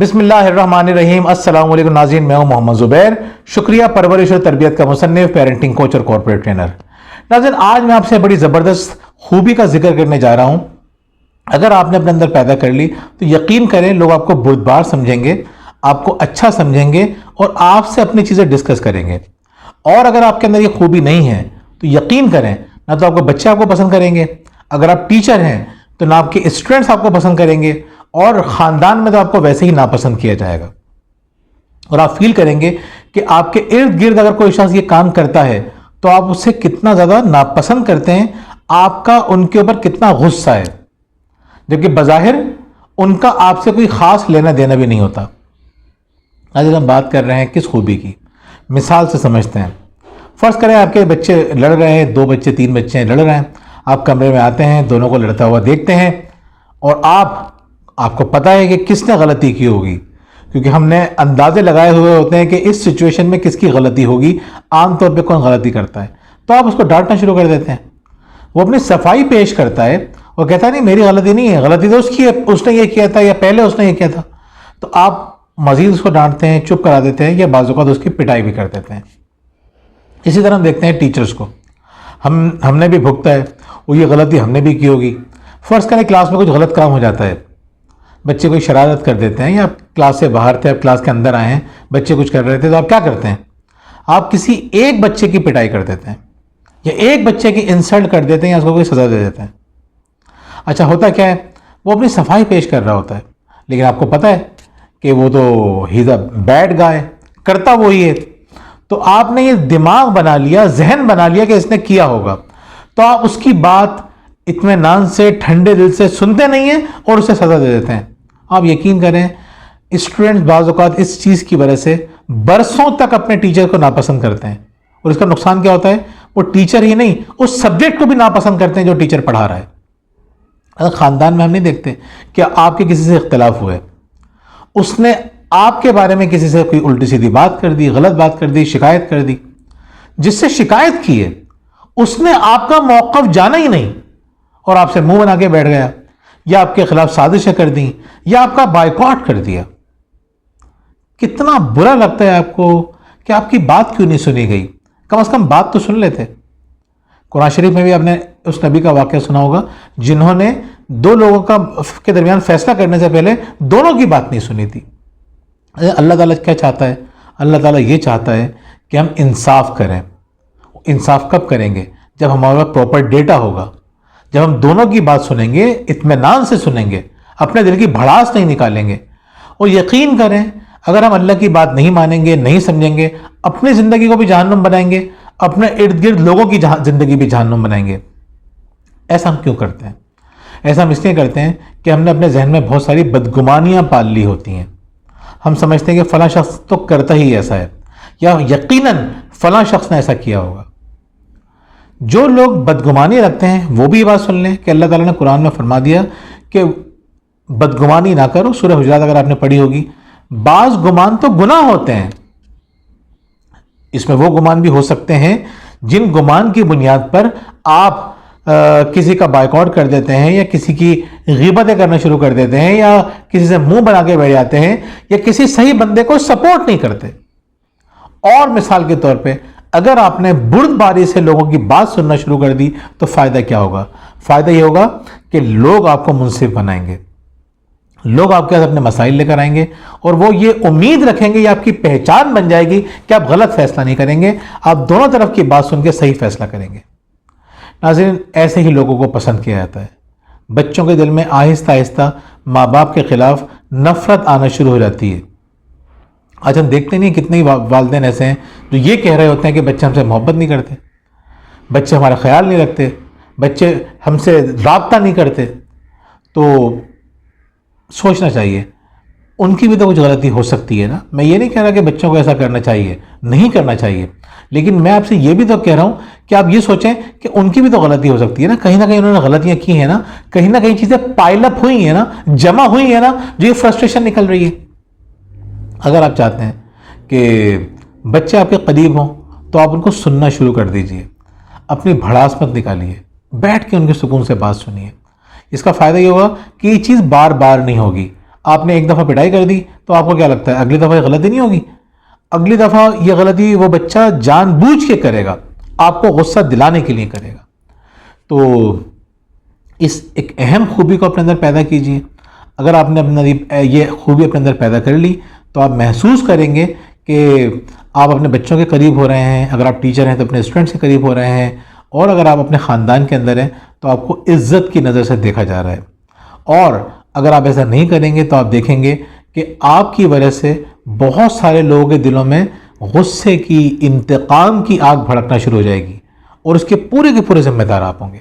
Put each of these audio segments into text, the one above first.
بسم اللہ الرحمن الرحیم۔ السلام علیکم ناظرین، میں ہوں محمد زبیر، شکریہ پرورش اور تربیت کا مصنف، پیرنٹنگ کوچ اور کارپوریٹ ٹرینر۔ ناظرین، آج میں آپ سے بڑی زبردست خوبی کا ذکر کرنے جا رہا ہوں۔ اگر آپ نے اپنے اندر پیدا کر لی تو یقین کریں لوگ آپ کو بردبار سمجھیں گے، آپ کو اچھا سمجھیں گے اور آپ سے اپنی چیزیں ڈسکس کریں گے۔ اور اگر آپ کے اندر یہ خوبی نہیں ہے تو یقین کریں نہ تو آپ کو بچے آپ کو پسند کریں گے، اگر آپ ٹیچر ہیں تو نہ آپ کے اسٹوڈنٹس آپ کو پسند کریں گے، اور خاندان میں تو آپ کو ویسے ہی ناپسند کیا جائے گا۔ اور آپ فیل کریں گے کہ آپ کے ارد گرد اگر کوئی شخص یہ کام کرتا ہے تو آپ اسے کتنا زیادہ ناپسند کرتے ہیں، آپ کا ان کے اوپر کتنا غصہ ہے، جبکہ بظاہر ان کا آپ سے کوئی خاص لینا دینا بھی نہیں ہوتا۔ آج ہم بات کر رہے ہیں کس خوبی کی، مثال سے سمجھتے ہیں۔ فرض کریں آپ کے بچے لڑ رہے ہیں، 2 بچے 3 بچے لڑ رہے ہیں، آپ کمرے میں آتے ہیں، دونوں کو لڑتا ہوا دیکھتے ہیں، اور آپ کو پتا ہے کہ کس نے غلطی کی ہوگی، کیونکہ ہم نے اندازے لگائے ہوئے ہوتے ہیں کہ اس سچویشن میں کس کی غلطی ہوگی، عام طور پہ کون غلطی کرتا ہے، تو آپ اس کو ڈانٹنا شروع کر دیتے ہیں۔ وہ اپنی صفائی پیش کرتا ہے، وہ کہتا ہے نہیں میری غلطی نہیں ہے، غلطی تو اس کی ہے، اس نے یہ کیا تھا یا پہلے اس نے یہ کیا تھا، تو آپ مزید اس کو ڈانٹتے ہیں، چپ کرا دیتے ہیں، یا بعض اوقات اس کی پٹائی بھی کر دیتے ہیں۔ اسی طرح ہم دیکھتے ہیں ٹیچرز کو، ہم نے بھی بھگتا ہے، وہ یہ غلطی ہم نے بھی کی ہوگی۔ فرض کریں کلاس میں کچھ غلط کام ہو جاتا ہے، بچے کوئی شرارت کر دیتے ہیں، یا کلاس سے باہر تھے، آپ کلاس کے اندر آئے ہیں، بچے کچھ کر رہے تھے، تو آپ کیا کرتے ہیں؟ آپ کسی ایک بچے کی پٹائی کر دیتے ہیں، یا ایک بچے کی انسلٹ کر دیتے ہیں، یا اس کو کوئی سزا دے دیتے ہیں۔ اچھا ہوتا کیا ہے، وہ اپنی صفائی پیش کر رہا ہوتا ہے، لیکن آپ کو پتا ہے کہ وہ تو ہی از اے بیڈ گائے، کرتا وہی ہے، تو آپ نے یہ دماغ بنا لیا، ذہن بنا لیا کہ اس نے کیا ہوگا، تو آپ اس کی بات اطمینان سے ٹھنڈے دل سے سنتے نہیں ہیں اور اسے سزا دے دیتے ہیں۔ آپ یقین کریں اسٹوڈنٹس بعض اوقات اس چیز کی وجہ سے برسوں تک اپنے ٹیچر کو ناپسند کرتے ہیں، اور اس کا نقصان کیا ہوتا ہے، وہ ٹیچر ہی نہیں اس سبجیکٹ کو بھی ناپسند کرتے ہیں جو ٹیچر پڑھا رہا ہے۔ اگر خاندان میں ہم نہیں دیکھتے کہ آپ کے کسی سے اختلاف ہوئے، اس نے آپ کے بارے میں کسی سے کوئی الٹی سیدھی بات کر دی، غلط بات کر دی، شکایت کر دی، جس سے شکایت کی ہے اس نے آپ کا موقف جانا ہی نہیں اور آپ سے منہ بنا کے بیٹھ گیا، یا آپ کے خلاف سازشیں کر دیں، یا آپ کا بائیکاٹ کر دیا، کتنا برا لگتا ہے آپ کو کہ آپ کی بات کیوں نہیں سنی گئی؟ کم از کم بات تو سن لیتے۔ قرآن شریف میں بھی آپ نے اس نبی کا واقعہ سنا ہوگا جنہوں نے 2 لوگوں کے درمیان فیصلہ کرنے سے پہلے دونوں کی بات نہیں سنی تھی۔ اللہ تعالیٰ کیا چاہتا ہے؟ اللہ تعالیٰ یہ چاہتا ہے کہ ہم انصاف کریں۔ انصاف کب کریں گے؟ جب ہمارے پاس پراپر ڈیٹا ہوگا، جب ہم دونوں کی بات سنیں گے، اطمینان سے سنیں گے، اپنے دل کی بھڑاس نہیں نکالیں گے۔ اور یقین کریں اگر ہم اللہ کی بات نہیں مانیں گے، نہیں سمجھیں گے، اپنی زندگی کو بھی جہنم بنائیں گے، اپنے ارد گرد لوگوں کی زندگی بھی جہنم بنائیں گے۔ ایسا ہم کیوں کرتے ہیں؟ ایسا ہم اس لیے کرتے ہیں کہ ہم نے اپنے ذہن میں بہت ساری بدگمانیاں پال لی ہوتی ہیں۔ ہم سمجھتے ہیں کہ فلاں شخص تو کرتا ہی ایسا ہے، یا یقیناً فلاں شخص نے ایسا کیا ہوگا۔ جو لوگ بدگمانی رکھتے ہیں وہ بھی یہ بات سن لیں کہ اللہ تعالیٰ نے قرآن میں فرما دیا کہ بدگمانی نہ کرو۔ سورہ حجرات اگر آپ نے پڑھی ہوگی، بعض گمان تو گناہ ہوتے ہیں، اس میں وہ گمان بھی ہو سکتے ہیں جن گمان کی بنیاد پر آپ کسی کا بائیکاٹ کر دیتے ہیں، یا کسی کی غیبتیں کرنا شروع کر دیتے ہیں، یا کسی سے منہ بنا کے بیٹھ جاتے ہیں، یا کسی صحیح بندے کو سپورٹ نہیں کرتے۔ اور مثال کے طور پہ اگر آپ نے بردباری سے لوگوں کی بات سننا شروع کر دی تو فائدہ کیا ہوگا؟ فائدہ یہ ہوگا کہ لوگ آپ کو منصف بنائیں گے، لوگ آپ کے ساتھ اپنے مسائل لے کر آئیں گے، اور وہ یہ امید رکھیں گے، یہ آپ کی پہچان بن جائے گی کہ آپ غلط فیصلہ نہیں کریں گے، آپ دونوں طرف کی بات سن کے صحیح فیصلہ کریں گے۔ ناظرین، ایسے ہی لوگوں کو پسند کیا جاتا ہے۔ بچوں کے دل میں آہستہ آہستہ ماں باپ کے خلاف نفرت آنا شروع ہو جاتی ہے۔ آج ہم دیکھتے نہیں کتنے والدین ایسے ہیں جو یہ کہہ رہے ہوتے ہیں کہ بچے ہم سے محبت نہیں کرتے، بچے ہمارا خیال نہیں رکھتے، بچے ہم سے رابطہ نہیں کرتے۔ تو سوچنا چاہیے ان کی بھی تو کچھ غلطی ہو سکتی ہے نا۔ میں یہ نہیں کہہ رہا کہ بچوں کو ایسا کرنا چاہیے، نہیں کرنا چاہیے، لیکن میں آپ سے یہ بھی تو کہہ رہا ہوں کہ آپ یہ سوچیں کہ ان کی بھی تو غلطی ہو سکتی ہے نا، کہیں نہ کہیں انہوں نے غلطیاں کی ہیں نا، کہیں نہ کہیں چیزیں پائل اپ ہوئی ہیں نا، جمع ہوئی ہیں نا، جو یہ فرسٹریشن نکل رہی ہے۔ اگر آپ چاہتے ہیں کہ بچے آپ کے قریب ہوں تو آپ ان کو سننا شروع کر دیجئے، اپنی بھڑاس مت نکالیے، بیٹھ کے ان کے سکون سے بات سنیے۔ اس کا فائدہ یہ ہوگا کہ یہ چیز بار بار نہیں ہوگی، آپ نے ایک دفعہ پٹائی کر دی تو آپ کو کیا لگتا ہے اگلی دفعہ یہ غلطی نہیں ہوگی؟ اگلی دفعہ یہ غلطی وہ بچہ جان بوجھ کے کرے گا، آپ کو غصہ دلانے کے لیے کرے گا۔ تو اس ایک اہم خوبی کو اپنے اندر پیدا کیجیے۔ اگر آپ نے اپنا یہ خوبی اپنے اندر پیدا کر لی تو آپ محسوس کریں گے کہ آپ اپنے بچوں کے قریب ہو رہے ہیں، اگر آپ ٹیچر ہیں تو اپنے اسٹوڈنٹس کے قریب ہو رہے ہیں، اور اگر آپ اپنے خاندان کے اندر ہیں تو آپ کو عزت کی نظر سے دیکھا جا رہا ہے۔ اور اگر آپ ایسا نہیں کریں گے تو آپ دیکھیں گے کہ آپ کی وجہ سے بہت سارے لوگوں کے دلوں میں غصے کی، انتقام کی آگ بھڑکنا شروع ہو جائے گی، اور اس کے پورے ذمہ دار آپ ہوں گے۔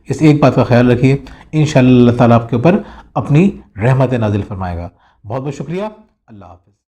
اس ایک بات کا خیال رکھیے، انشاءاللہ اللہ تعالیٰ آپ کے اوپر اپنی رحمت نازل فرمائے گا۔ بہت بہت شکریہ، اللہ حافظ۔